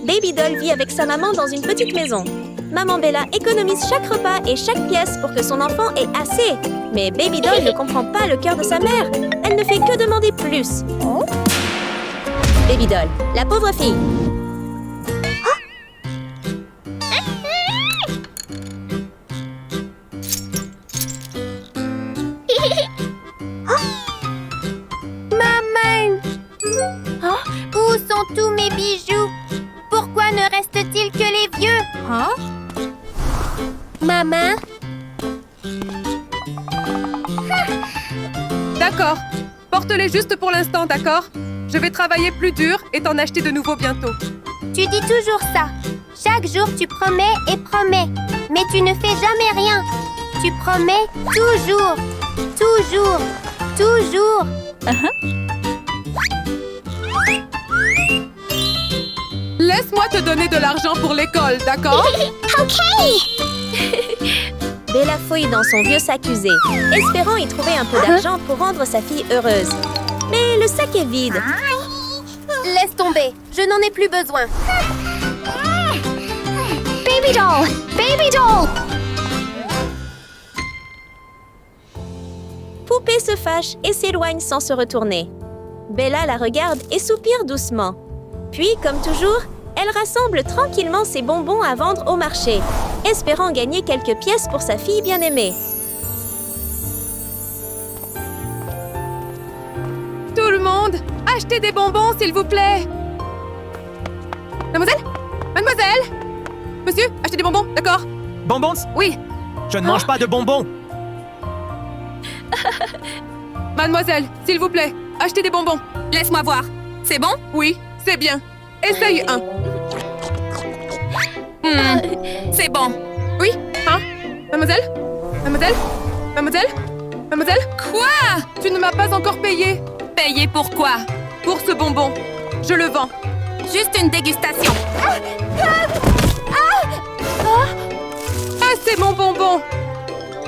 Baby Doll vit avec sa maman dans une petite maison. Maman Bella économise chaque repas et chaque pièce pour que son enfant ait assez. Mais Baby Doll ne comprend pas le cœur de sa mère. Elle ne fait que demander plus. Baby Doll, la pauvre fille. Maman! Où sont tous mes bijoux? Pourquoi ne reste-t-il que les vieux? Maman? D'accord. Porte-les juste pour l'instant, d'accord? Je vais travailler plus dur et t'en acheter de nouveaux bientôt. Tu dis toujours ça. Chaque jour, tu promets et promets. Mais tu ne fais jamais rien. Tu promets toujours. Toujours. Toujours. Laisse-moi te donner de l'argent pour l'école, d'accord? OK! Bella fouille dans son vieux sac usé, espérant y trouver un peu d'argent pour rendre sa fille heureuse. Mais le sac est vide. Laisse tomber. Je n'en ai plus besoin. Baby doll! Baby doll! Poupée se fâche et s'éloigne sans se retourner. Bella la regarde et soupire doucement. Puis, comme toujours, elle rassemble tranquillement ses bonbons à vendre au marché, espérant gagner quelques pièces pour sa fille bien-aimée. Tout le monde, achetez des bonbons, s'il vous plaît. Mademoiselle? Mademoiselle? Monsieur, achetez des bonbons, d'accord? Bonbons? Oui. Je ne mange pas de bonbons. Mademoiselle, s'il vous plaît, achetez des bonbons. Laisse-moi voir. C'est bon? Oui, c'est bien. Essaye un. C'est bon. Oui? Hein? Mademoiselle? Mademoiselle? Mademoiselle? Mademoiselle? Quoi? Tu ne m'as pas encore payé. Payer pour quoi? Pour ce bonbon. Je le vends. Juste une dégustation. Ah, c'est mon bonbon.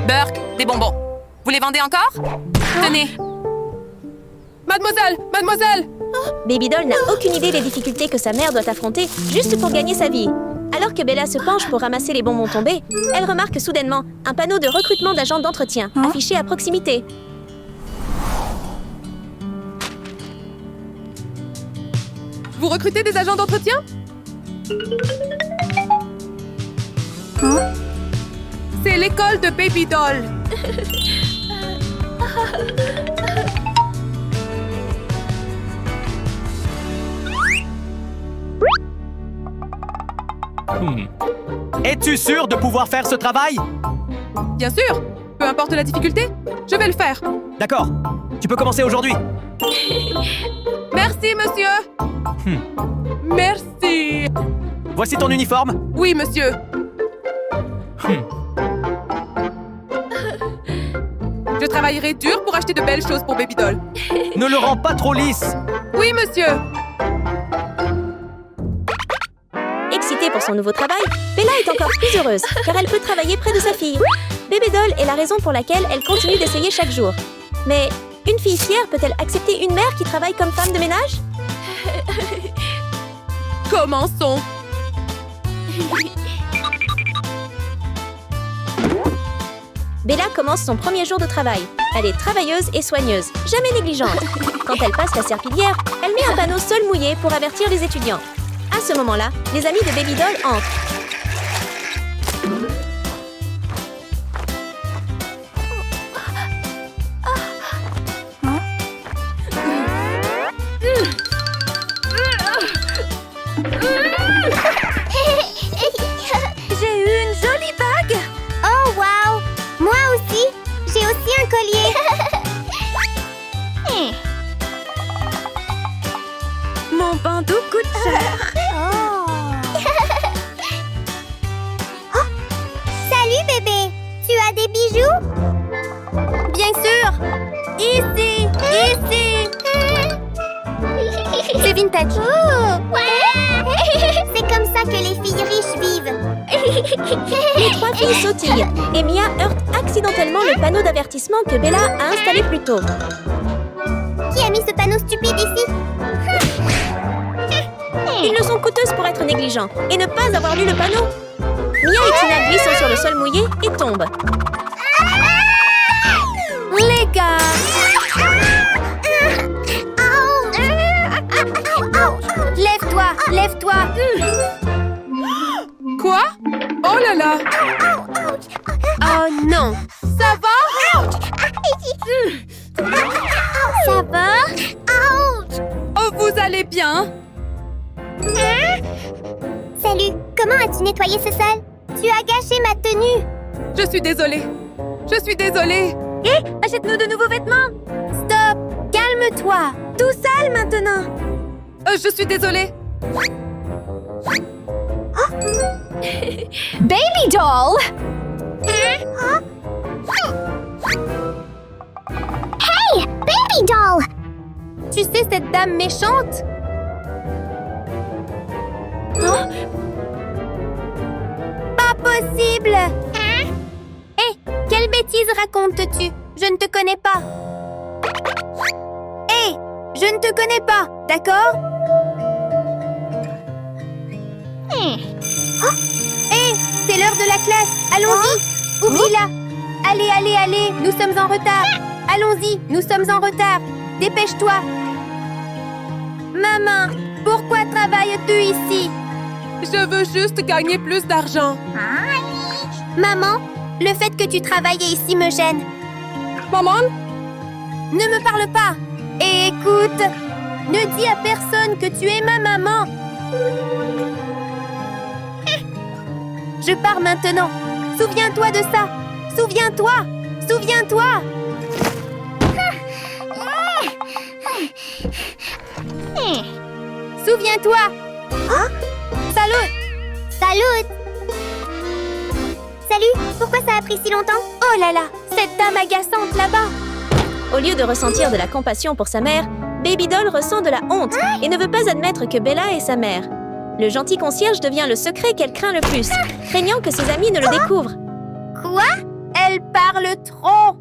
Burke, des bonbons. Vous les vendez encore? Tenez. Mademoiselle! Mademoiselle! Baby Doll n'a aucune idée des difficultés que sa mère doit affronter juste pour gagner sa vie. Alors que Bella se penche pour ramasser les bonbons tombés, elle remarque soudainement un panneau de recrutement d'agents d'entretien affiché à proximité. Vous recrutez des agents d'entretien? C'est l'école de Baby Doll. Es-tu sûr de pouvoir faire ce travail? Bien sûr. Peu importe la difficulté, je vais le faire. D'accord. Tu peux commencer aujourd'hui. Merci, monsieur. Merci. Voici ton uniforme. Oui, monsieur. Je travaillerai dur pour acheter de belles choses pour Baby Doll. Ne le rends pas trop lisse. Oui, monsieur. Excitée pour son nouveau travail, Bella est encore plus heureuse car elle peut travailler près de sa fille. Baby Doll est la raison pour laquelle elle continue d'essayer chaque jour. Mais une fille fière peut-elle accepter une mère qui travaille comme femme de ménage? Commençons. Bella commence son premier jour de travail. Elle est travailleuse et soigneuse, jamais négligente. Quand elle passe la serpillière, elle met un panneau sol mouillé pour avertir les étudiants. À ce moment-là, les amis de Baby Doll entrent. J'ai eu une jolie bague! Oh, wow! Moi aussi! J'ai aussi un collier! Mon bandeau coûte cher. Salut, bébé! Tu as des bijoux? Bien sûr! Ici! Ici! C'est vintage! C'est comme ça que les filles riches vivent! Les trois filles sautillent et Mia heurte accidentellement le panneau d'avertissement que Bella a installé plus tôt. Qui a mis ce panneau stupide ici? Une leçon coûteuse pour être négligent et ne pas avoir lu le panneau. Mia et Tina glissent sur le sol mouillé et tombent. Les gars! Lève-toi, lève-toi! Quoi? Oh là là! Oh non! Ça va? Ça va? Oh, vous allez bien? Salut, comment as-tu nettoyé ce sol? Tu as gâché ma tenue! Je suis désolée. Je suis désolée. Achète-nous de nouveaux vêtements! Stop! Calme-toi! Tout seul maintenant! Je suis désolée. Baby doll! Hey! Baby doll! Tu sais cette dame méchante? Pas possible! Hé! Quelle bêtise racontes-tu? Je ne te connais pas! Hé! Je ne te connais pas, d'accord? Hé! C'est l'heure de la classe! Allons-y! Oublie-la! Allez, allez, allez! Nous sommes en retard! Allons-y! Nous sommes en retard! Dépêche-toi! Maman! Pourquoi travailles-tu ici? Je veux juste gagner plus d'argent. Maman, le fait que tu travailles ici me gêne. Maman? Ne me parle pas. Et écoute, ne dis à personne que tu es ma maman. Je pars maintenant. Souviens-toi de ça. Souviens-toi. Souviens-toi. Souviens-toi. Salut. Salut. Salut. Pourquoi ça a pris si longtemps? Oh là là, cette dame agaçante là-bas. Au lieu de ressentir de la compassion pour sa mère, Baby Doll ressent de la honte et ne veut pas admettre que Bella est sa mère. Le gentil concierge devient le secret qu'elle craint le plus, craignant que ses amis ne le découvrent. Quoi? Elle parle trop.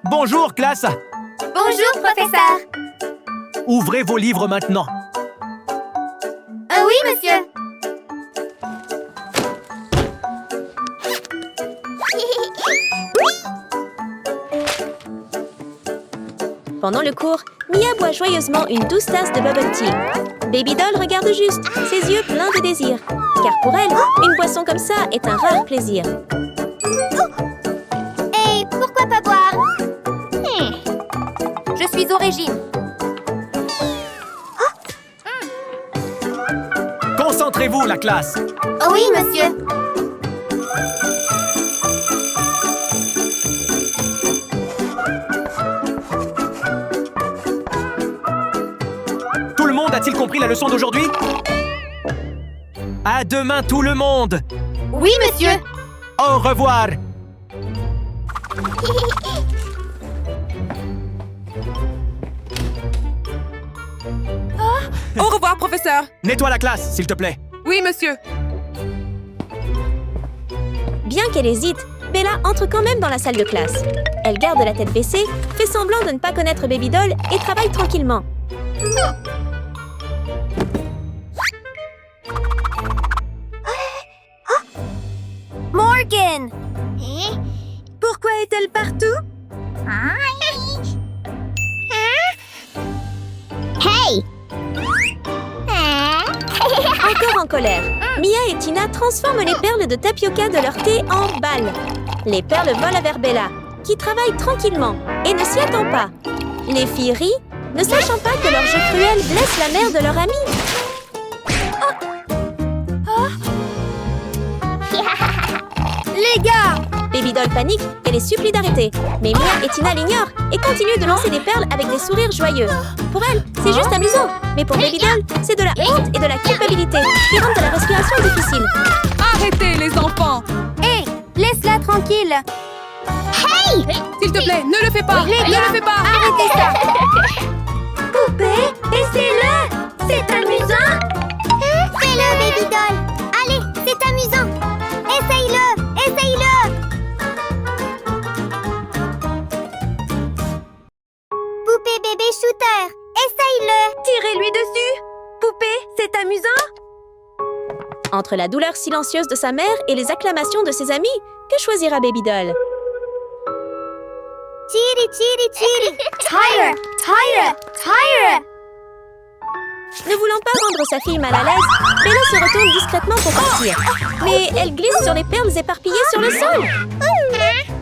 Bonjour, classe. Bonjour, professeur. Ouvrez vos livres maintenant. Oui, monsieur. Pendant le cours, Mia boit joyeusement une douce tasse de bubble tea. Baby Doll regarde juste, ses yeux pleins de désir. Car pour elle, une boisson comme ça est un rare plaisir. Et pourquoi pas boire? Je suis au régime. Concentrez-vous, la classe. Oui, monsieur. Tout le monde a-t-il compris la leçon d'aujourd'hui? À demain, tout le monde. Oui, monsieur. Au revoir. Au revoir, professeur. Nettoie la classe, s'il te plaît. Oui, monsieur. Bien qu'elle hésite, Bella entre quand même dans la salle de classe. Elle garde la tête baissée, fait semblant de ne pas connaître Baby Doll et travaille tranquillement. Morgan. Pourquoi est-elle partout? Hey! Encore en colère, Mia et Tina transforment les perles de tapioca de leur thé en balles. Les perles volent vers Bella, qui travaille tranquillement et ne s'y attend pas. Les filles rient, ne sachant pas que leur jeu cruel blesse la mère de leur amie. Les gars! Baby Doll panique et les supplie d'arrêter. Mais Mia et Tina l'ignorent et continuent de lancer des perles avec des sourires joyeux. Pour elle, c'est juste amusant. Mais pour Baby Doll, c'est de la honte et de la culpabilité qui rendent la respiration difficile. Arrêtez, les enfants. Hé! Laisse-la tranquille! S'il te plaît, ne le fais pas. Les Ne gars, le fais pas. arrêtez ça! Poupée, essaie-le! C'est amusant! Fais-le, Baby Doll! Allez, c'est amusant! Essaye-le! Essaye-le! Poupée bébé shooter! Essaye-le! Tirez-lui dessus! Poupée, c'est amusant! Entre la douleur silencieuse de sa mère et les acclamations de ses amis, que choisira Baby Doll? Tiri, tiri, tiri. Tire, tire, tire. Ne voulant pas rendre sa fille mal à l'aise, Bella se retourne discrètement pour partir. Mais elle glisse sur les perles éparpillées sur le sol.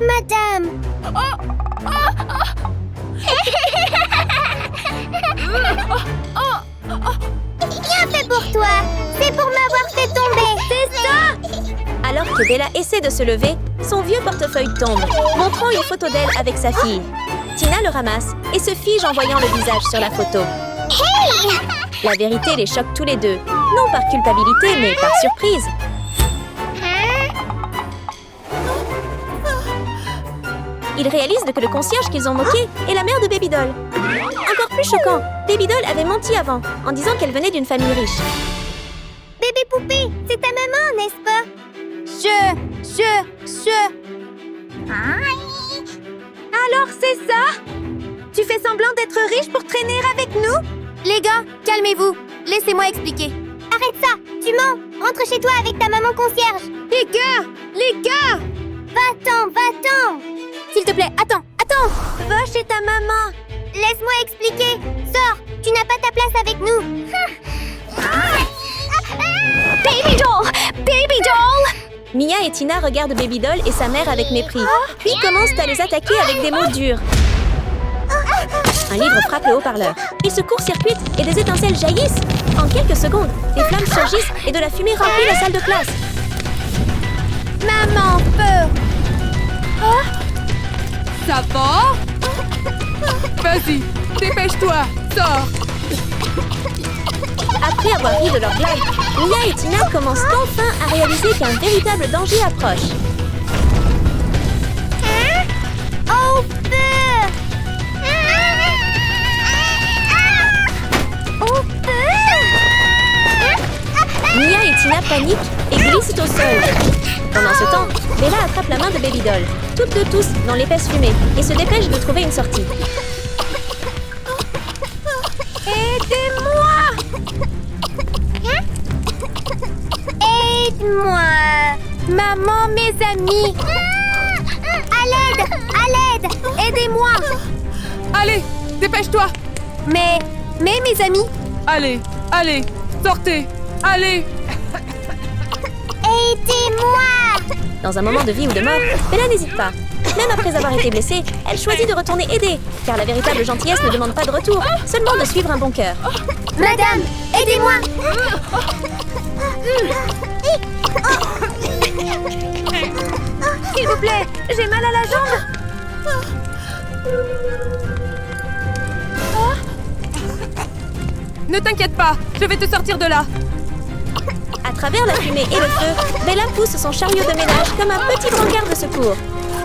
Madame. Bien fait pour toi. C'est pour m'avoir fait tomber. C'est ça. Alors que Bella essaie de se lever, son vieux portefeuille tombe, montrant une photo d'elle avec sa fille. Tina le ramasse et se fige en voyant le visage sur la photo. La vérité les choque tous les deux, non par culpabilité, mais par surprise. Ils réalisent que le concierge qu'ils ont moqué est la mère de Baby Doll. Encore plus choquant, Baby Doll avait menti avant, en disant qu'elle venait d'une famille riche. Bébé poupée, c'est ta maman, n'est-ce pas? Alors c'est ça? Tu fais semblant d'être riche pour traîner avec nous? Les gars, calmez-vous. Laissez-moi expliquer. Arrête ça, tu mens. Rentre chez toi avec ta maman concierge. Les gars! Va-t'en, va-t'en. S'il te plaît, attends. Va chez ta maman! Laisse-moi expliquer. Sors, tu n'as pas ta place avec nous. Baby doll! Baby doll! Mia et Tina regardent Baby Doll et sa mère avec mépris, puis commencent à les attaquer avec des mots durs. Un livre frappe le haut-parleur. Il se court-circuite et des étincelles jaillissent. En quelques secondes, des flammes surgissent et de la fumée remplit la salle de classe. Maman, feu. Ça va? Vas-y, dépêche-toi, sors. Après avoir ri de leur blague, Mia et Tina commencent enfin à réaliser qu'un véritable danger approche. Au feu. Au feu. Mia et Tina paniquent et glissent au sol. Pendant ce temps, Bella attrape la main de Baby Doll, toutes deux tous dans l'épaisse fumée, et se dépêche de trouver une sortie. Aide-moi. Maman, mes amis. À l'aide. Aidez-moi. Allez, dépêche-toi. Mais mes amis. Allez, sortez. Allez. Aidez-moi. Dans un moment de vie ou de mort, Bella n'hésite pas. Même après avoir été blessée, elle choisit de retourner aider, car la véritable gentillesse ne demande pas de retour, seulement de suivre un bon cœur. Madame, aidez-moi. S'il vous plaît, j'ai mal à la jambe. Ne t'inquiète pas, je vais te sortir de là. À travers la fumée et le feu, Bella pousse son chariot de ménage comme un petit brancard de secours.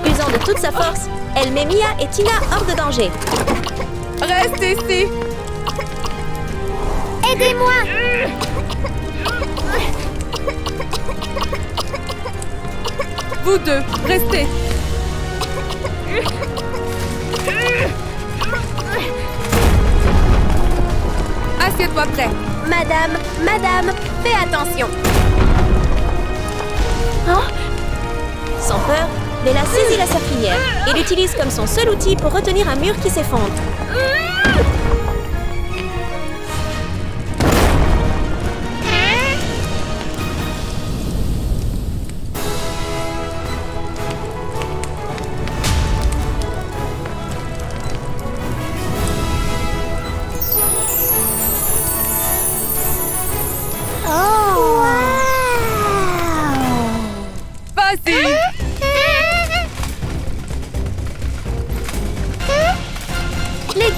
Usant de toute sa force, elle met Mia et Tina hors de danger. Reste ici. Aidez-moi. Vous deux, restez. Assieds-toi près. Madame, fais attention. Sans peur, Bella saisit la serpillière et l'utilise comme son seul outil pour retenir un mur qui s'effondre. Vas-y. Les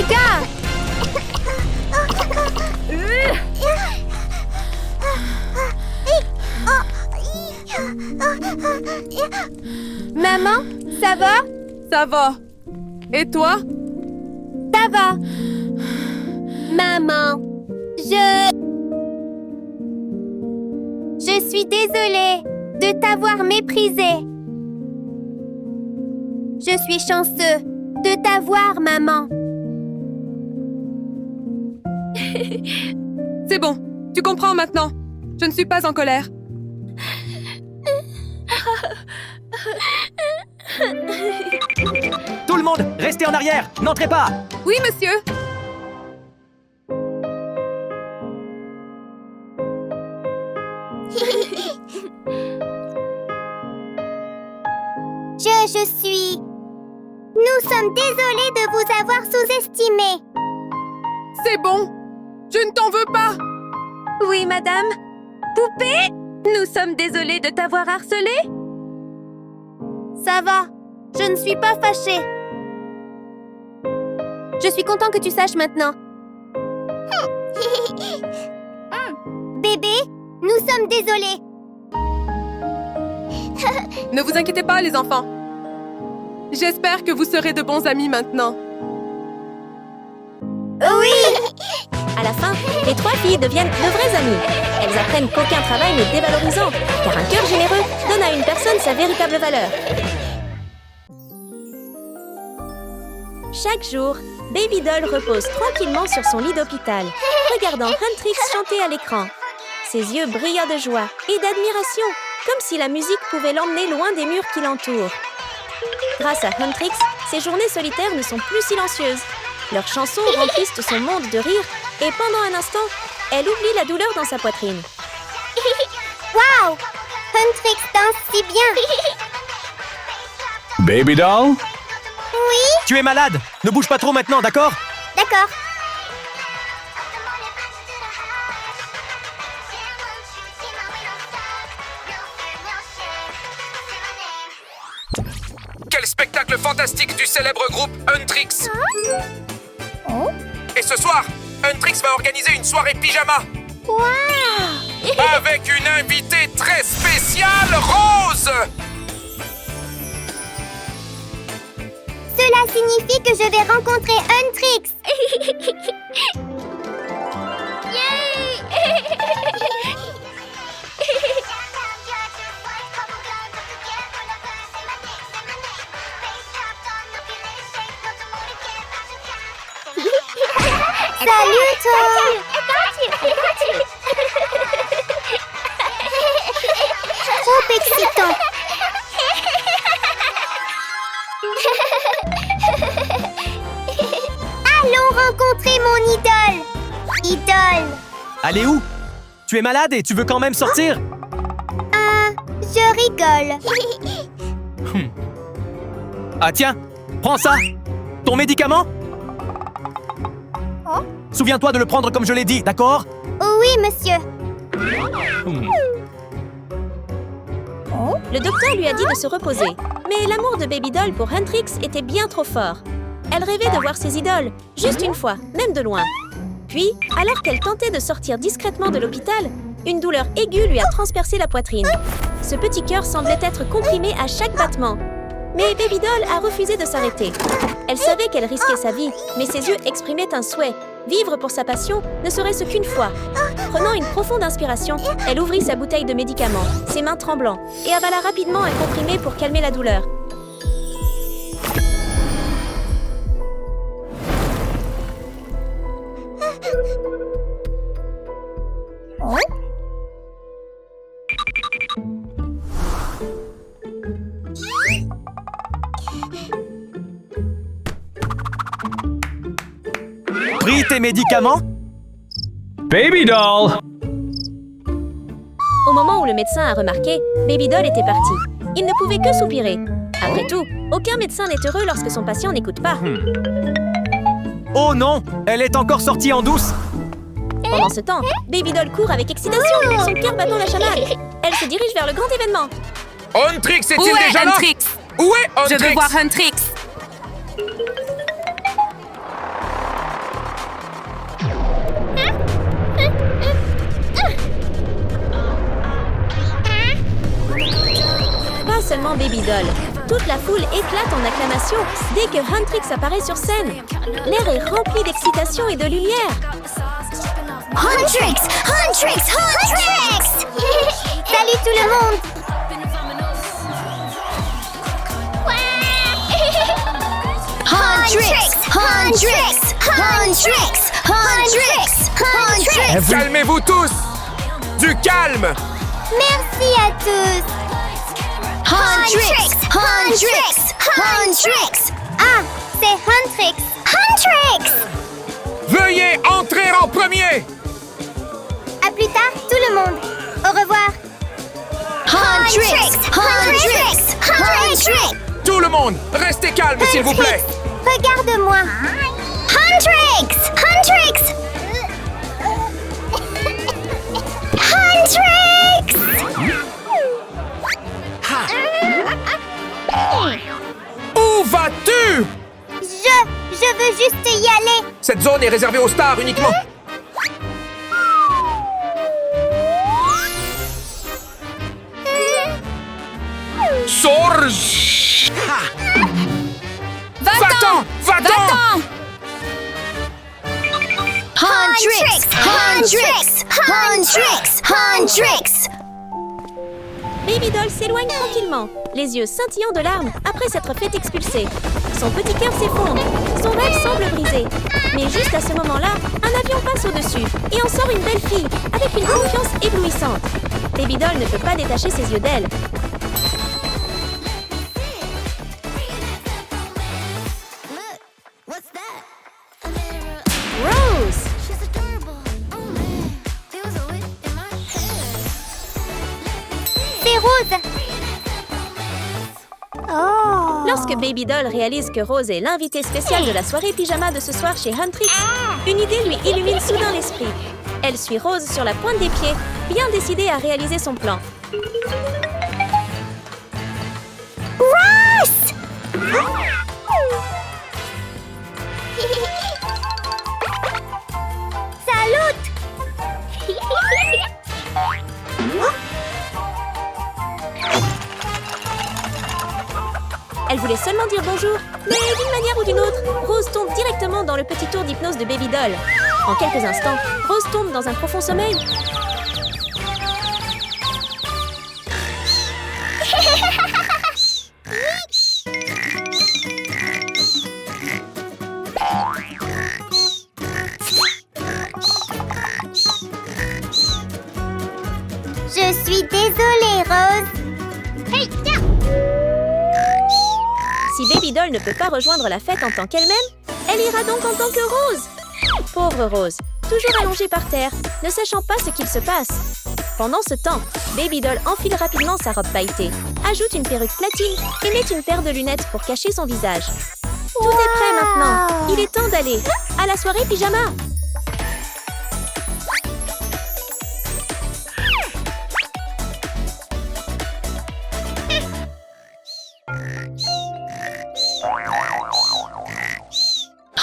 gars. Maman, ça va? Ça va. Et toi? Ça va. Maman, je suis désolée de t'avoir méprisée. Je suis chanceux de t'avoir, maman. C'est bon, tu comprends maintenant. Je ne suis pas en colère. Tout le monde, restez en arrière. N'entrez pas. Oui, monsieur. Je suis... Nous sommes désolés de vous avoir sous-estimé. C'est bon. Je ne t'en veux pas. Oui, madame. Poupée, nous sommes désolés de t'avoir harcelé. Ça va, je ne suis pas fâchée. Je suis content que tu saches maintenant. Bébé, nous sommes désolés. Ne vous inquiétez pas, les enfants. J'espère que vous serez de bons amis maintenant. À la fin, les 3 filles deviennent de vraies amies. Elles apprennent qu'aucun travail n'est dévalorisant, car un cœur généreux donne à une personne sa véritable valeur. Chaque jour, Baby Doll repose tranquillement sur son lit d'hôpital, regardant Huntrix chanter à l'écran. Ses yeux brillent de joie et d'admiration, comme si la musique pouvait l'emmener loin des murs qui l'entourent. Grâce à Huntrix, ses journées solitaires ne sont plus silencieuses. Leurs chansons remplissent son monde de rire et pendant un instant, elle oublie la douleur dans sa poitrine. Waouh, Huntrix danse si bien. Baby doll? Oui, Tu es malade. Ne bouge pas trop maintenant, d'accord? d'accord. Quel spectacle fantastique du célèbre groupe Huntrix! Et ce soir, Huntrix va organiser une soirée pyjama! Avec une invitée très spéciale, Rose! Cela signifie que je vais rencontrer Huntrix. Salut, Tom. Trop excitant. Allons rencontrer mon idole. Idole. Allez où? Tu es malade et tu veux quand même sortir? Je rigole. Ah tiens, prends ça. Ton médicament? Souviens-toi de le prendre comme je l'ai dit, d'accord? Oui, monsieur. Le docteur lui a dit de se reposer, mais l'amour de Baby Doll pour Huntrix était bien trop fort. Elle rêvait de voir ses idoles, juste une fois, même de loin. Puis, alors qu'elle tentait de sortir discrètement de l'hôpital, une douleur aiguë lui a transpercé la poitrine. Ce petit cœur semblait être comprimé à chaque battement. Mais Baby Doll a refusé de s'arrêter. Elle savait qu'elle risquait sa vie, mais ses yeux exprimaient un souhait. Vivre pour sa passion ne serait-ce qu'une fois. Prenant une profonde inspiration, elle ouvrit sa bouteille de médicaments, ses mains tremblant, et avala rapidement un comprimé pour calmer la douleur. Pris tes médicaments? Baby doll! Au moment où le médecin a remarqué, Baby Doll était parti. Il ne pouvait que soupirer. Après tout, aucun médecin n'est heureux lorsque son patient n'écoute pas. Oh non, elle est encore sortie en douce. Pendant ce temps, Baby Doll court avec excitation, son cœur battant la chamade. Elle se dirige vers le grand événement. Huntrix est-il Où est déjà là? Huntrix? Où est Huntrix? Je veux voir Huntrix. Pas seulement Baby Doll. Toute la foule éclate en acclamation dès que Huntrix apparaît sur scène. L'air est rempli d'excitation et de lumière. Huntrix! Huntrix! Huntrix! Salut tout le monde! Huntrix! Huntrix! Huntrix! Huntrix! Huntrix! Calmez-vous tous. Du calme. Merci à tous! Huntrix! Huntrix! Huntrix! Ah, c'est Huntrix! Huntrix! Veuillez entrer en premier. À plus tard, tout le monde! Au revoir! Huntrix! Huntrix! Huntrix! Tout le monde, restez calme, s'il vous plaît. Regarde-moi! Huntrix! Huntrix! Huntrix! Où vas-tu? Je veux juste y aller! Cette zone est réservée aux stars uniquement. Sorge! Va-t'en! Va-t'en! Huntrix! Huntrix! Huntrix! Huntrix! Baby Doll s'éloigne tranquillement, les yeux scintillant de larmes après s'être fait expulser. Son petit cœur s'effondre, son rêve semble brisé. Mais juste à ce moment-là, un avion passe au-dessus et en sort une belle fille avec une confiance éblouissante. Baby Doll ne peut pas détacher ses yeux d'elle. Rose! C'est Rose! Oh! Lorsque Baby Doll réalise que Rose est l'invitée spéciale de la soirée pyjama de ce soir chez Huntrix, une idée lui illumine soudain l'esprit. Elle suit Rose sur la pointe des pieds, bien décidée à réaliser son plan. Rose! Salut! Elle voulait seulement dire bonjour, mais d'une manière ou d'une autre, Rose tombe directement dans le petit tour d'hypnose de Baby Doll. En quelques instants, Rose tombe dans un profond sommeil. Je suis désolée, Rose. Hey, tiens! Si Baby Doll ne peut pas rejoindre la fête en tant qu'elle-même, elle ira donc en tant que Rose. Pauvre Rose, toujours allongée par terre, ne sachant pas ce qu'il se passe. Pendant ce temps, Baby Doll enfile rapidement sa robe pailletée, ajoute une perruque platine et met une paire de lunettes pour cacher son visage. Tout est prêt maintenant. Il est temps d'aller à la soirée pyjama.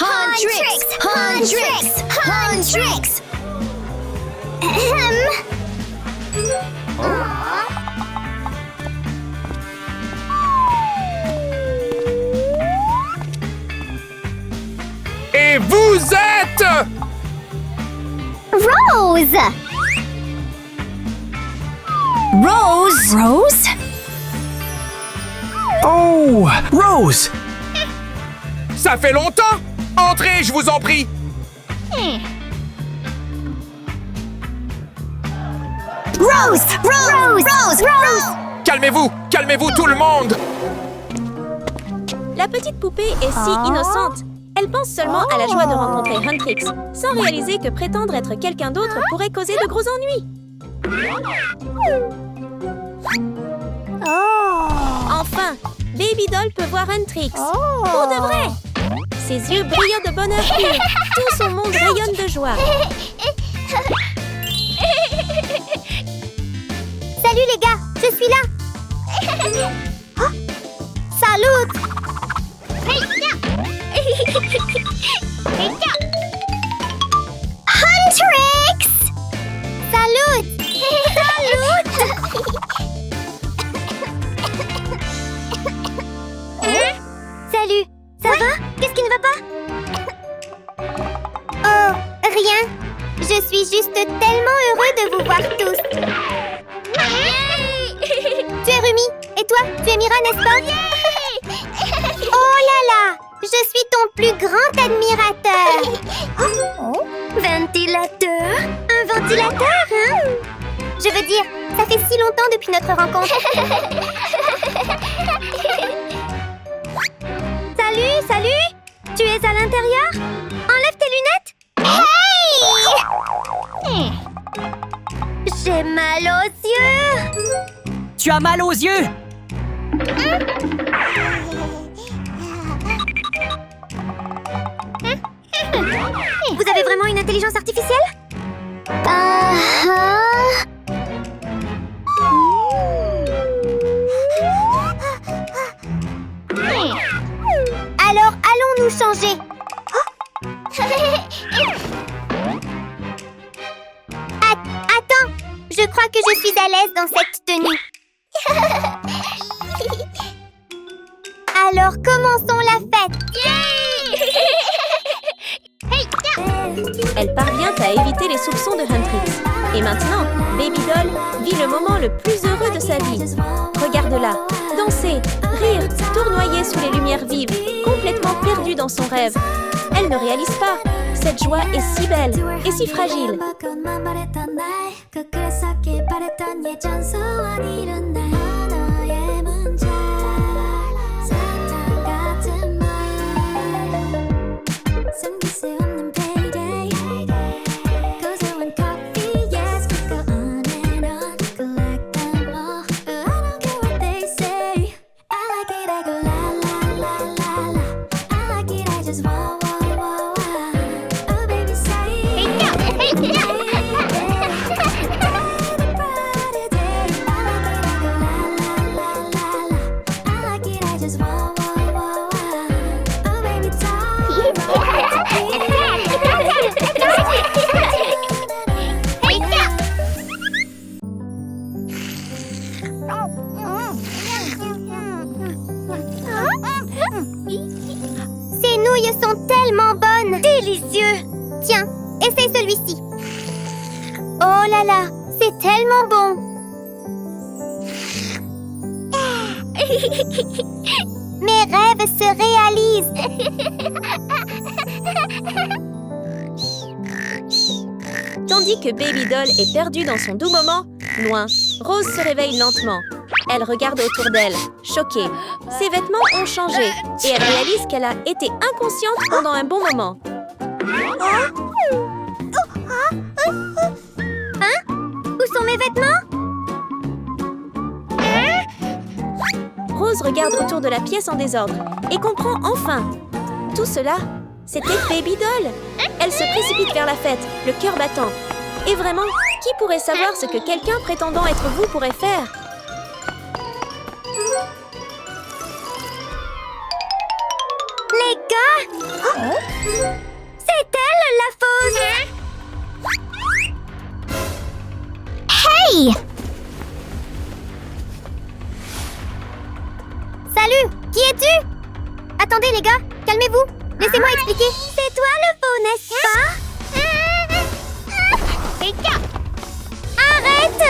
Huntrix! Huntrix! Huntrix! Et vous êtes... Rose! Rose? Rose? Oh, Rose! Ça fait longtemps! Entrez, je vous en prie! Rose! Rose! Rose! Rose! Calmez-vous! Calmez-vous tout le monde! La petite poupée est si innocente. Elle pense seulement à la joie de rencontrer Huntrix, sans réaliser que prétendre être quelqu'un d'autre pourrait causer de gros ennuis. Enfin, Baby Doll peut voir Huntrix. Pour de vrai! Ses yeux brillent de bonheur pur. Tout son monde rayonne de joie. Salut les gars, je suis là. Oh, salut. Huntrix. Salut. Salut. Salut, ça va? Qu'est-ce qui ne va pas? Oh, rien. Je suis juste tellement heureux de vous voir tous. Tu es Rumi. Et toi, tu es Mira, n'est-ce pas? Oh là là! Je suis ton plus grand admirateur. Ventilateur? Un ventilateur, hein? Je veux dire, ça fait si longtemps depuis notre rencontre. Salut, salut! Tu es à l'intérieur? Enlève tes lunettes! Hey! J'ai mal aux yeux! Tu as mal aux yeux! Vous avez vraiment une intelligence artificielle? Alors, allons nous changer. Attends, je crois que je suis à l'aise dans cette tenue. Alors, commençons la fête. Elle parvient à éviter les soupçons de Huntrix. Et maintenant, Baby Doll vit le moment le plus heureux de sa vie. Regarde-la, danser, rire, tournoyer sous les lumières vives, complètement perdue dans son rêve. Elle ne réalise pas. Cette joie est si belle et si fragile. Ces nouilles sont tellement bonnes! Délicieux! Tiens, essaye celui-ci. Oh là là, c'est tellement bon! Mes rêves se réalisent! Tandis que Baby Doll est perdue dans son doux moment, loin, Rose se réveille lentement. Elle regarde autour d'elle, choquée. Ses vêtements ont changé et elle réalise qu'elle a été inconsciente pendant un bon moment. Hein? Où sont mes vêtements? Rose regarde autour de la pièce en désordre et comprend enfin. Tout cela, c'était Baby Doll. Elle se précipite vers la fête, le cœur battant. Et vraiment, qui pourrait savoir ce que quelqu'un prétendant être vous pourrait faire? Les gars! C'est elle, la fausse! Hey! Salut! Qui es-tu? Attendez, les gars, calmez-vous. Laissez-moi expliquer. C'est toi le faux, n'est-ce pas? Arrête!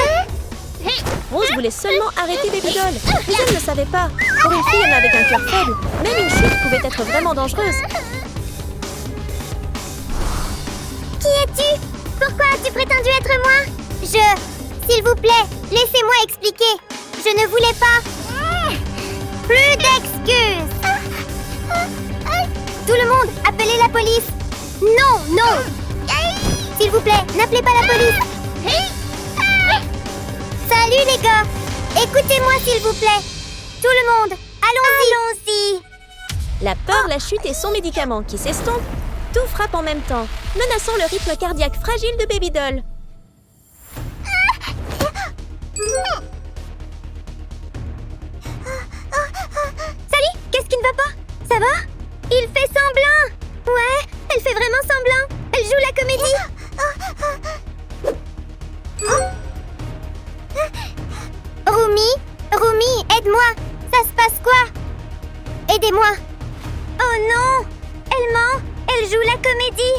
Rose voulait seulement arrêter Baby Doll, mais elle ne savait pas. Pour une fille avec un cœur faible, même une chute pouvait être vraiment dangereuse. Qui es-tu? Pourquoi as-tu prétendu être moi? S'il vous plaît, laissez-moi expliquer. Je ne voulais pas. Plus d'excuses. Tout le monde, appelez la police. Non, non. S'il vous plaît, n'appelez pas la police. Salut les gars. Écoutez-moi s'il vous plaît. Tout le monde, allons-y. La peur, la chute et son médicament qui s'estompe, tout frappe en même temps, menaçant le rythme cardiaque fragile de Baby Doll. Sally, qu'est-ce qui ne va pas? Ça va? Il fait semblant. Ouais, elle fait vraiment semblant. Elle joue la comédie. Rumi, aide-moi. Ça se passe quoi? Aidez-moi. Oh non, elle ment. Elle joue la comédie.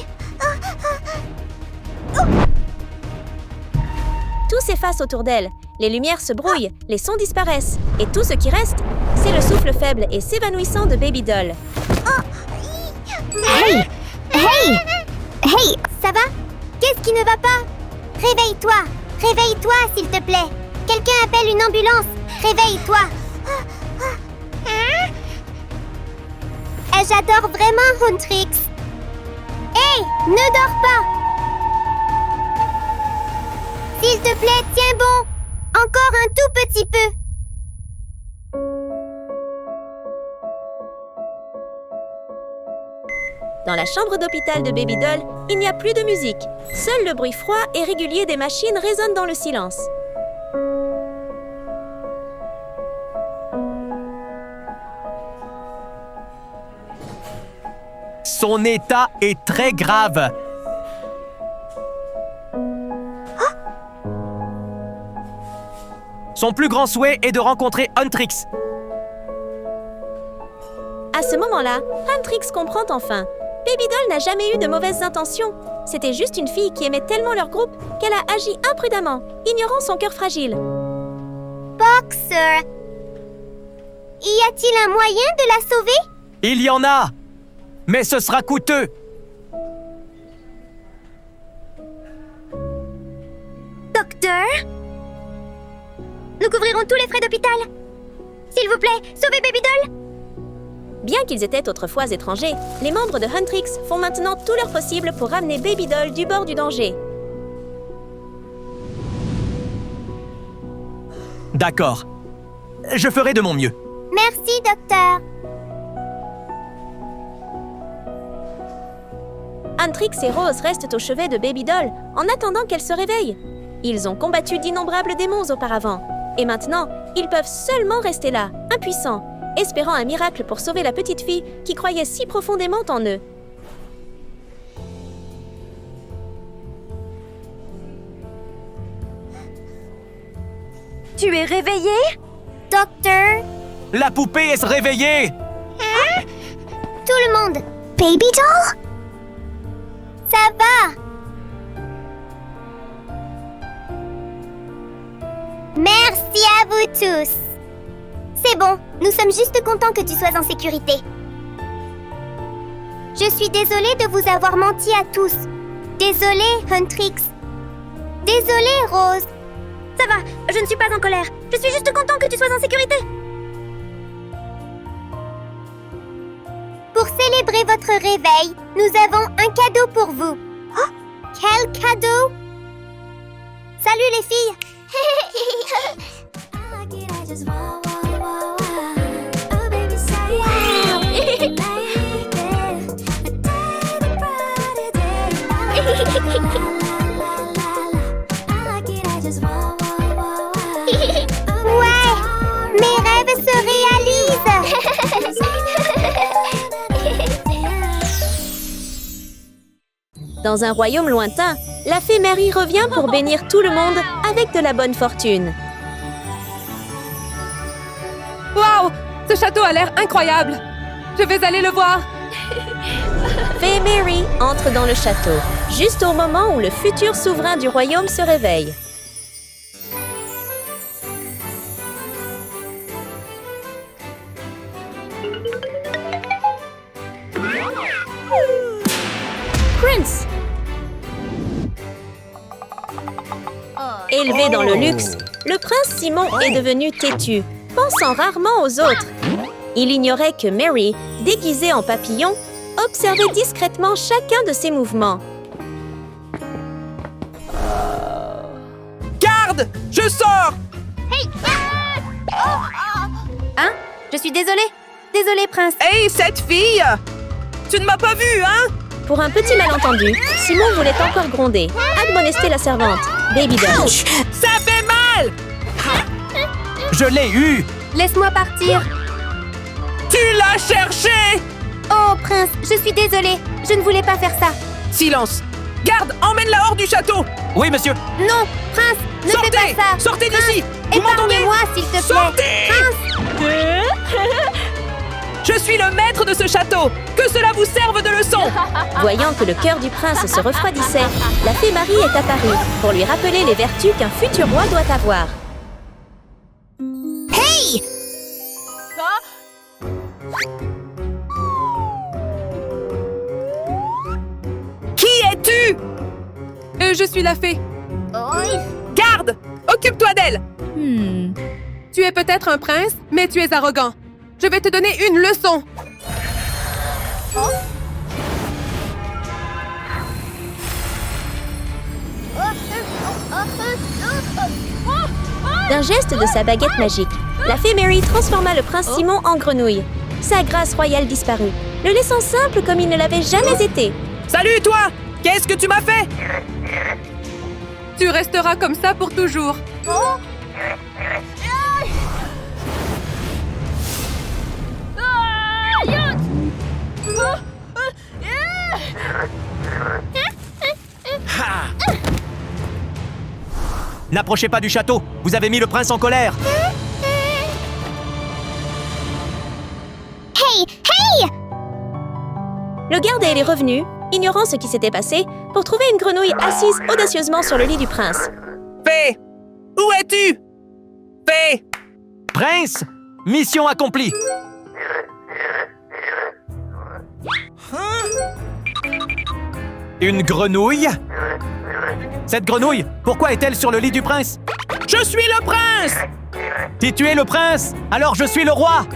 Tout s'efface autour d'elle. Les lumières se brouillent, les sons disparaissent. Et tout ce qui reste, c'est le souffle faible et s'évanouissant de Baby Doll. Hey! Hey! Hey! Ça va? Qu'est-ce qui ne va pas? Réveille-toi! Réveille-toi, s'il te plaît! Quelqu'un appelle une ambulance! Réveille-toi! J'adore vraiment Huntrix! Hey! Ne dors pas! S'il te plaît, tiens bon! Encore un tout petit peu! Dans la chambre d'hôpital de Baby Doll, il n'y a plus de musique. Seul le bruit froid et régulier des machines résonne dans le silence. Son état est très grave. Son plus grand souhait est de rencontrer Huntrix. À ce moment-là, Huntrix comprend enfin. Baby Doll n'a jamais eu de mauvaises intentions. C'était juste une fille qui aimait tellement leur groupe qu'elle a agi imprudemment, ignorant son cœur fragile. Boxer! Y a-t-il un moyen de la sauver? Il y en a, mais ce sera coûteux. Docteur? Nous couvrirons tous les frais d'hôpital. S'il vous plaît, sauvez Baby Doll! Bien qu'ils étaient autrefois étrangers, les membres de Huntrix font maintenant tout leur possible pour ramener Baby Doll du bord du danger. D'accord. Je ferai de mon mieux. Merci, docteur. Huntrix et Rose restent au chevet de Baby Doll en attendant qu'elle se réveille. Ils ont combattu d'innombrables démons auparavant. Et maintenant, ils peuvent seulement rester là, impuissants, espérant un miracle pour sauver la petite fille qui croyait si profondément en eux. Tu es réveillé? Docteur? La poupée est réveillée. Tout le monde! Baby Doll? Ça va? Merci à vous tous! C'est bon, nous sommes juste contents que tu sois en sécurité. Je suis désolée de vous avoir menti à tous. Désolée, Huntrix. Désolée, Rose. Ça va, je ne suis pas en colère. Je suis juste content que tu sois en sécurité. Pour célébrer votre réveil, nous avons un cadeau pour vous. Oh, quel cadeau! Salut les filles! Ouais! Mes rêves se réalisent! Dans un royaume lointain, la fée Mary revient pour bénir tout le monde avec de la bonne fortune. Waouh! Ce château a l'air incroyable! Je vais aller le voir! Fée Mary entre dans le château, juste au moment où le futur souverain du royaume se réveille. Prince! Élevé dans le luxe, le prince Simon est devenu têtu, pensant rarement aux autres. Il ignorait que Mary, déguisée en papillon, observait discrètement chacun de ses mouvements. Garde! Je sors! Hein? Je suis désolée. Désolée, prince. Hey, cette fille! Tu ne m'as pas vue, hein? Pour un petit malentendu, Simon voulait encore gronder, admonester la servante, Baby Doll. Ça fait mal! Je l'ai eu. Laisse-moi partir. Tu l'as cherché! Oh, prince, je suis désolée. Je ne voulais pas faire ça. Silence! Garde, emmène-la hors du château! Oui, monsieur. Non, prince, ne Sortez! fais pas ça. Sortez d'ici! Vous m'entendez? Épargne-moi, s'il te plaît. Sortez! Je suis le maître de ce château! Que cela vous serve de leçon! Voyant que le cœur du prince se refroidissait, la fée Marie est apparue pour lui rappeler les vertus qu'un futur roi doit avoir. Hey! es-tu? Je suis la fée. Garde! Occupe-toi d'elle! Tu es peut-être un prince, mais tu es arrogant. Je vais te donner une leçon. D'un geste de sa baguette magique, la fée Mary transforma le prince Simon en grenouille. Sa grâce royale disparut, le laissant simple comme il ne l'avait jamais été. Salut, toi! Qu'est-ce que tu m'as fait? Tu resteras comme ça pour toujours. N'approchez pas du château. Vous avez mis le prince en colère. Hey! Hey! Le garde est revenu, ignorant ce qui s'était passé, pour trouver une grenouille assise audacieusement sur le lit du prince. Fée! Où es-tu? Fée! Prince, mission accomplie. Une grenouille? Cette grenouille, pourquoi est-elle sur le lit du prince? Je suis le prince! Si tu es le prince, alors je suis le roi.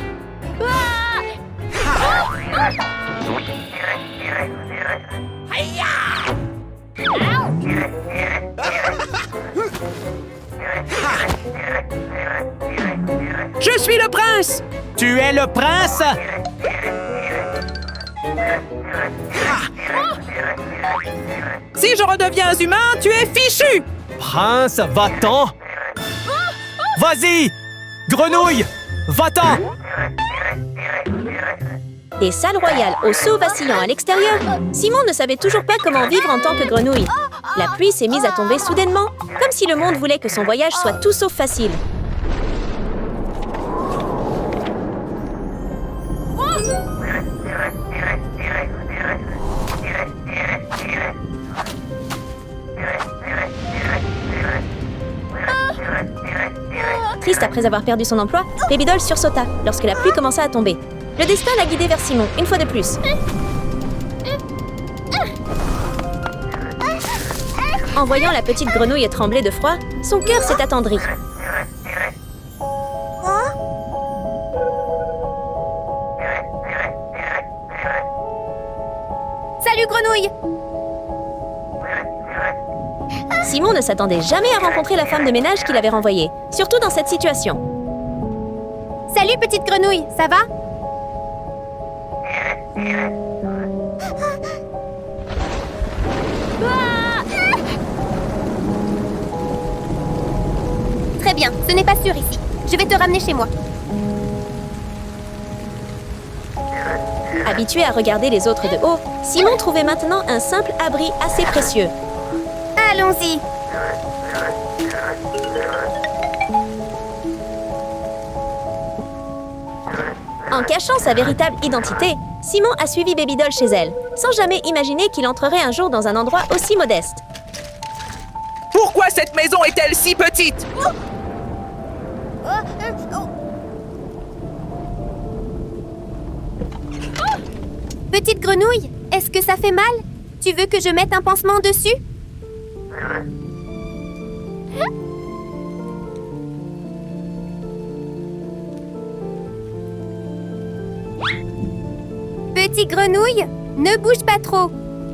Je suis le prince! Tu es le prince? Si je redeviens humain, tu es fichu! Prince, va-t'en! Vas-y! Grenouille, va-t'en! Des salles royales au seau vacillant à l'extérieur, Simon ne savait toujours pas comment vivre en tant que grenouille. La pluie s'est mise à tomber soudainement, comme si le monde voulait que son voyage soit tout sauf facile. Triste après avoir perdu son emploi, Baby Doll sursauta lorsque la pluie commença à tomber. Le destin l'a guidé vers Simon, une fois de plus. En voyant la petite grenouille trembler de froid, son cœur s'est attendri. Salut, grenouille! Simon ne s'attendait jamais à rencontrer la femme de ménage qu'il avait renvoyée, surtout dans cette situation. Salut, petite grenouille, ça va? Très bien, ce n'est pas sûr ici. Je vais te ramener chez moi. Habitué à regarder les autres de haut, Simon trouvait maintenant un simple abri assez précieux. Allons-y. En cachant sa véritable identité, Simon a suivi Baby Doll chez elle, sans jamais imaginer qu'il entrerait un jour dans un endroit aussi modeste. Pourquoi cette maison est-elle si petite? Petite grenouille, est-ce que ça fait mal? Tu veux que je mette un pansement dessus? Petite grenouille, ne bouge pas trop.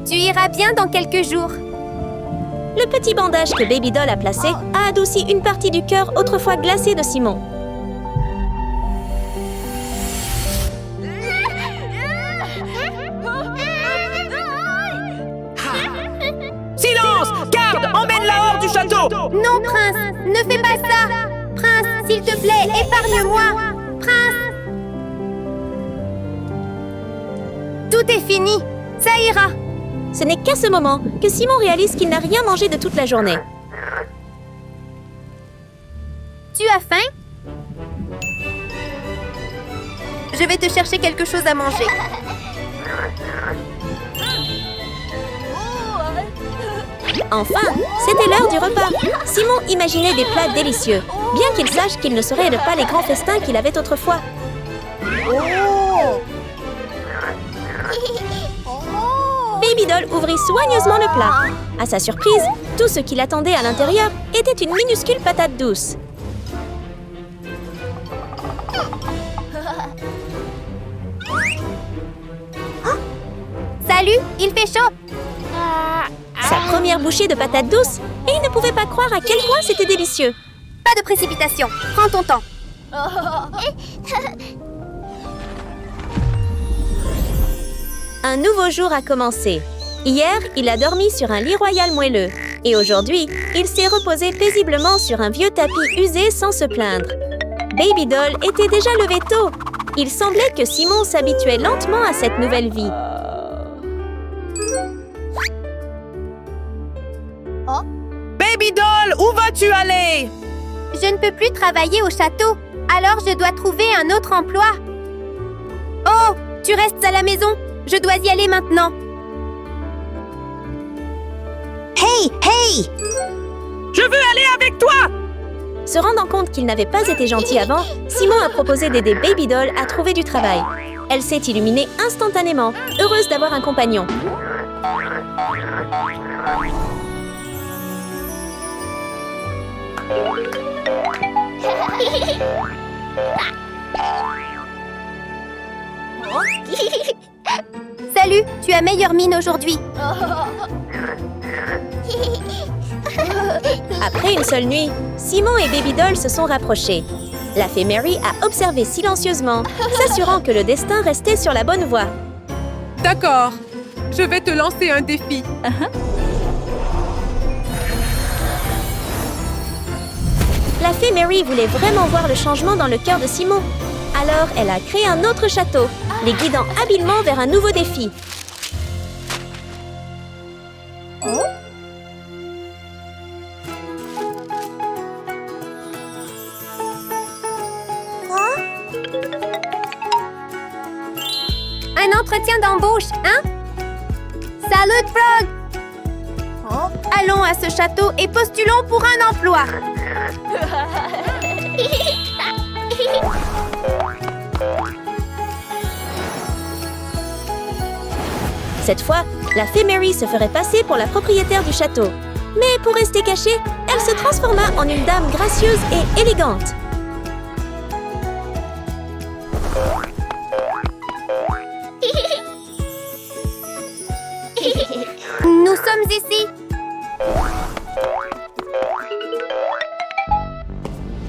Tu iras bien dans quelques jours. Le petit bandage que Baby Doll a placé a adouci une partie du cœur autrefois glacé de Simon. Silence! Garde! Emmène-la hors du château! Non, prince, ne fais pas ça. Prince, s'il te plaît, épargne-moi. Prince. Tout est fini. Ça ira. Ce n'est qu'à ce moment que Simon réalise qu'il n'a rien mangé de toute la journée. Tu as faim? Je vais te chercher quelque chose à manger. Enfin, c'était l'heure du repas. Simon imaginait des plats délicieux, bien qu'il sache qu'il ne saurait pas les grands festins qu'il avait autrefois. Baby Baby Doll ouvrit soigneusement le plat. À sa surprise, tout ce qui l'attendait à l'intérieur était une minuscule patate douce. Salut, il fait chaud. Sa première bouchée de patate douce, et il ne pouvait pas croire à quel point c'était délicieux. Pas de précipitation, prends ton temps. Un nouveau jour a commencé. Hier, il a dormi sur un lit royal moelleux. Et aujourd'hui, il s'est reposé paisiblement sur un vieux tapis usé sans se plaindre. Baby Doll était déjà levé tôt. Il semblait que Simon s'habituait lentement à cette nouvelle vie. Baby Doll, où vas-tu aller? Je ne peux plus travailler au château, alors je dois trouver un autre emploi. Oh, tu restes à la maison. Je dois y aller maintenant. Hey, hey! Je veux aller avec toi! Se rendant compte qu'il n'avait pas été gentil avant, Simon a proposé d'aider Baby Doll à trouver du travail. Elle s'est illuminée instantanément, heureuse d'avoir un compagnon. Salut, tu as meilleure mine aujourd'hui. Après une seule nuit, Simon et Baby Doll se sont rapprochés. La fée Mary a observé silencieusement, s'assurant que le destin restait sur la bonne voie. D'accord. Je vais te lancer un défi. La fée Mary voulait vraiment voir le changement dans le cœur de Simon. Alors, elle a créé un autre château, les guidant habilement vers un nouveau défi. Un entretien d'embauche, hein? Salut, Frog! Allons à ce château et postulons pour un emploi. Cette fois, la fée Mary se ferait passer pour la propriétaire du château. Mais pour rester cachée, elle se transforma en une dame gracieuse et élégante. Nous sommes ici.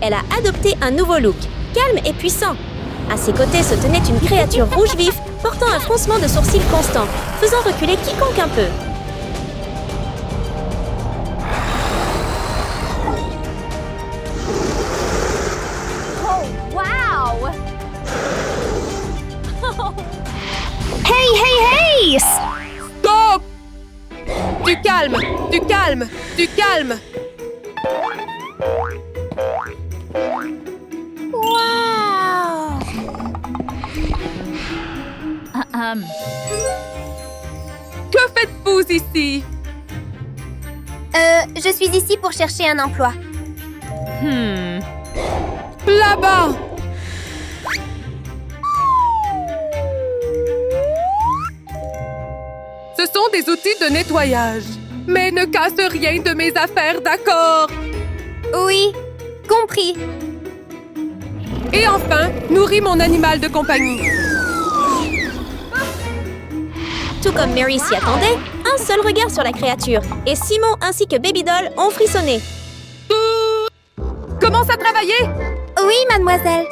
Elle a adopté un nouveau look, calme et puissant. À ses côtés se tenait une créature rouge vif, portant un froncement de sourcils constant, faisant reculer quiconque un peu. Hey, hey, hey! Stop! Du calme, du calme, du calme. Que faites-vous ici? Je suis ici pour chercher un emploi. Là-bas! Ce sont des outils de nettoyage. Mais ne casse rien de mes affaires, d'accord? Oui, compris. Et enfin, nourris mon animal de compagnie. Tout comme Mary s'y attendait, un seul regard sur la créature, et Simon ainsi que Baby Doll ont frissonné. Commence à travailler! Oui, mademoiselle.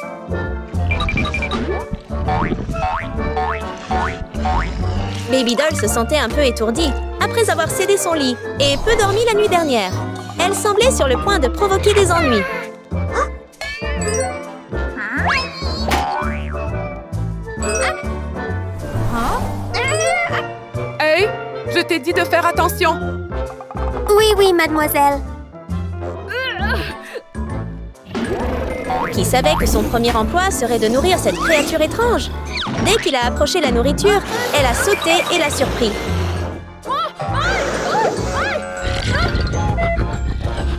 Baby Doll se sentait un peu étourdie, après avoir cédé son lit, et peu dormi la nuit dernière. Elle semblait sur le point de provoquer des ennuis. Hey, je t'ai dit de faire attention. Oui, oui, mademoiselle. Qui savait que son premier emploi serait de nourrir cette créature étrange? Dès qu'il a approché la nourriture, elle a sauté et l'a surpris.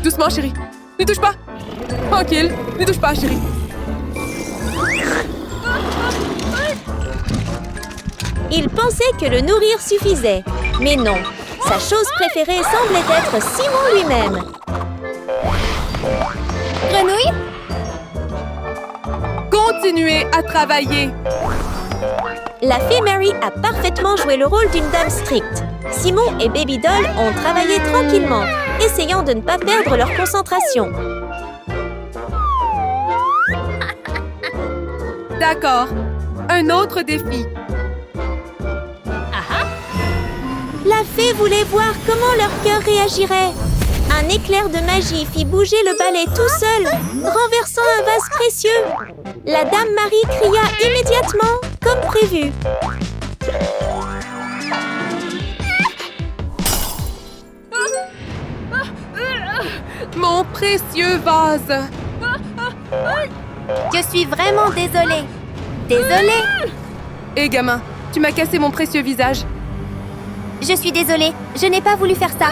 Doucement, chérie. Ne touche pas. Tranquille, ne touche pas, chérie. Il pensait que le nourrir suffisait. Mais non, sa chose préférée semblait être Simon lui-même. Grenouille? Continuez à travailler. La fée Mary a parfaitement joué le rôle d'une dame stricte. Simon et Baby Doll ont travaillé tranquillement, essayant de ne pas perdre leur concentration. D'accord. Un autre défi. La fée voulait voir comment leur cœur réagirait. Un éclair de magie fit bouger le balai tout seul, renversant un vase précieux. La dame Marie cria immédiatement, comme prévu. Mon précieux vase. Je suis vraiment désolée. Désolée. Hé, gamin, tu m'as cassé mon précieux visage. Je suis désolée. Je n'ai pas voulu faire ça.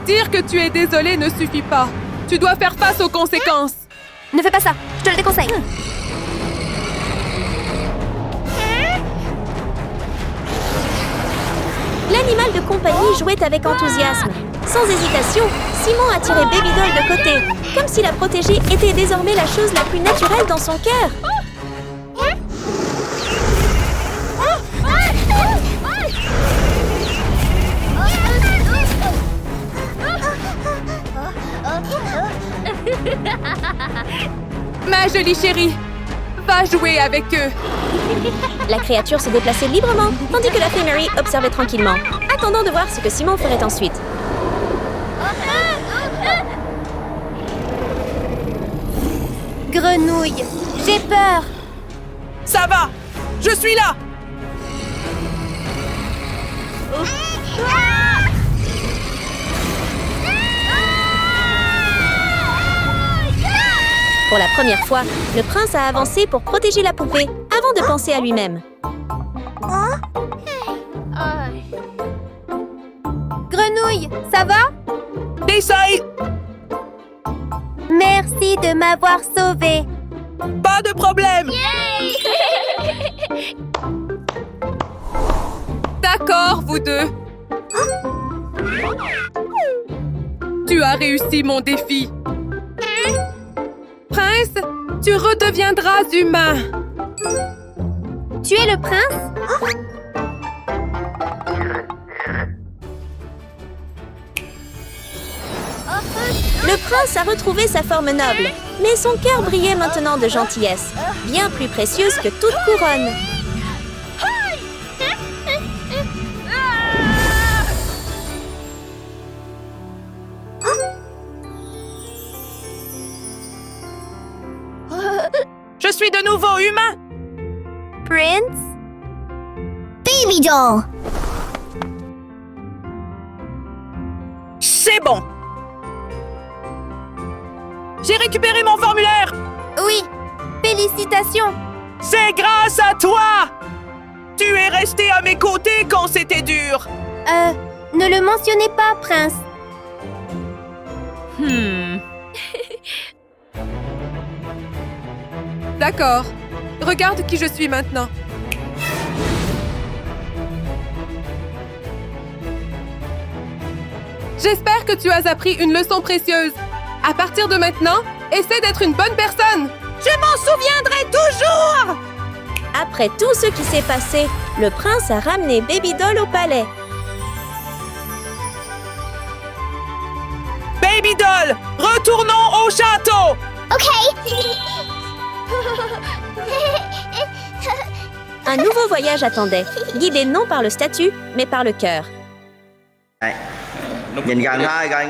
Dire que tu es désolé ne suffit pas. Tu dois faire face aux conséquences. Ne fais pas ça. Je te le déconseille. L'animal de compagnie jouait avec enthousiasme. Sans hésitation, Simon a tiré Baby Doll de côté, comme si la protéger était désormais la chose la plus naturelle dans son cœur. Ma jolie chérie, va jouer avec eux. La créature se déplaçait librement, tandis que la fée Mary observait tranquillement, attendant de voir ce que Simon ferait ensuite. Grenouille, j'ai peur. Ça va! Je suis là! Pour la première fois, le prince a avancé pour protéger la poupée, avant de penser à lui-même. Grenouille, ça va? Essaye! Merci de m'avoir sauvée. Pas de problème! D'accord, vous deux. Tu as réussi mon défi. Prince, tu redeviendras humain. Tu es le prince? Le prince a retrouvé sa forme noble, mais son cœur brillait maintenant de gentillesse, bien plus précieuse que toute couronne. Je suis de nouveau humain! Prince? Baby doll. C'est bon! J'ai récupéré mon formulaire! Oui, félicitations. C'est grâce à toi! Tu es resté à mes côtés quand c'était dur! Ne le mentionnez pas, prince. D'accord. Regarde qui je suis maintenant. J'espère que tu as appris une leçon précieuse. À partir de maintenant, essaie d'être une bonne personne. Je m'en souviendrai toujours! Après tout ce qui s'est passé, le prince a ramené Baby Doll au palais. Baby Doll, retournons au château! Un nouveau voyage attendait, guidé non par le statut, mais par le cœur. Nhìn gần thôi, gần